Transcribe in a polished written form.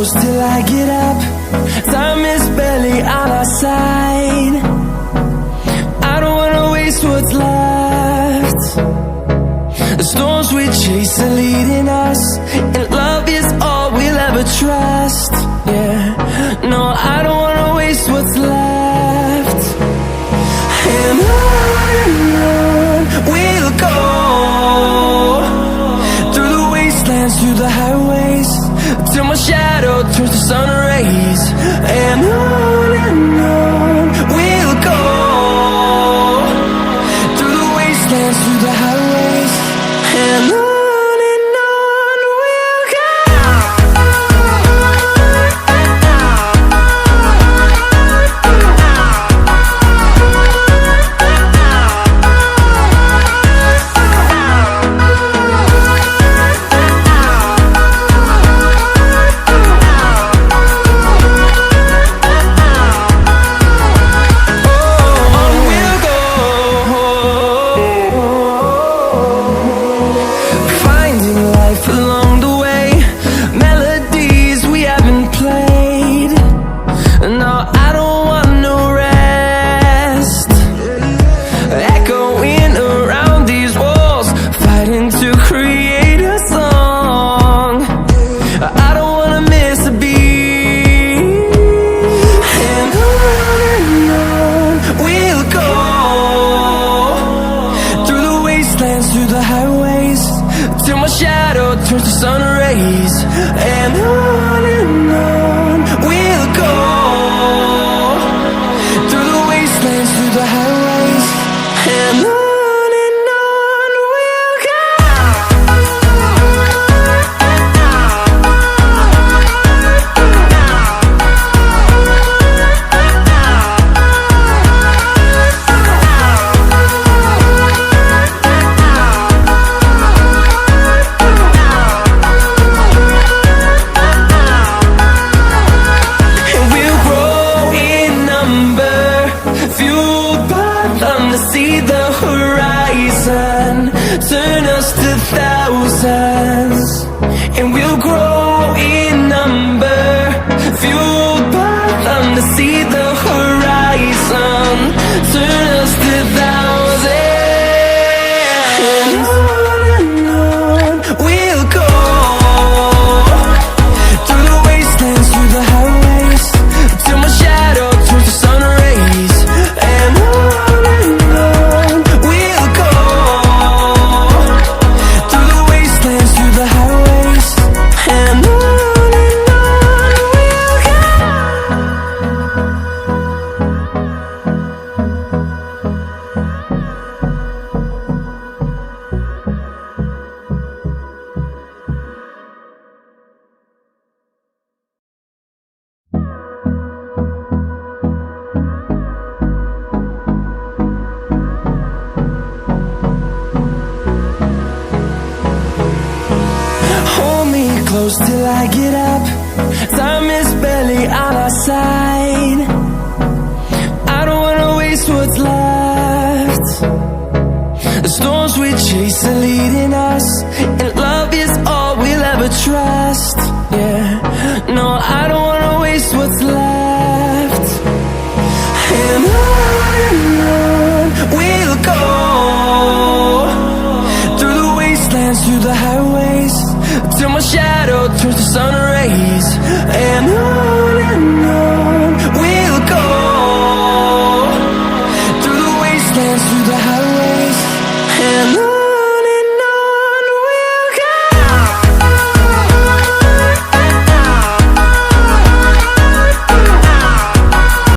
close till I get up. Time is barely on our side. I don't wanna waste what's left. The storms we chase are leading us, and love is all we'll ever trust. Yeah, no, I don't wanna waste what's left. And on we'll go, through the wastelands, through the highways, till my shadow turns to sun rays. And on we'll go, through the wastelands, through the highways, and on we'll go. Through the highways, till my shadow turns to sun rays. And on we'll go, through the wastelands, through the highways, and on we'll go. See the horizon, turn us to thousands, and we'll grow in number, fueled by them to see the horizon, turn us to thousands. And on we'll go, through the wastelands, through the highways, till my shadow turns to sun rays. And close till I get up. Time is barely on our side. I don't wanna waste what's left. The storms we chase are leading us, and love is all we'll ever trust. Yeah, no, I don't wanna waste what's left. And on we'll go, through the wastelands, through the highways, till my shadow turns to sun rays. And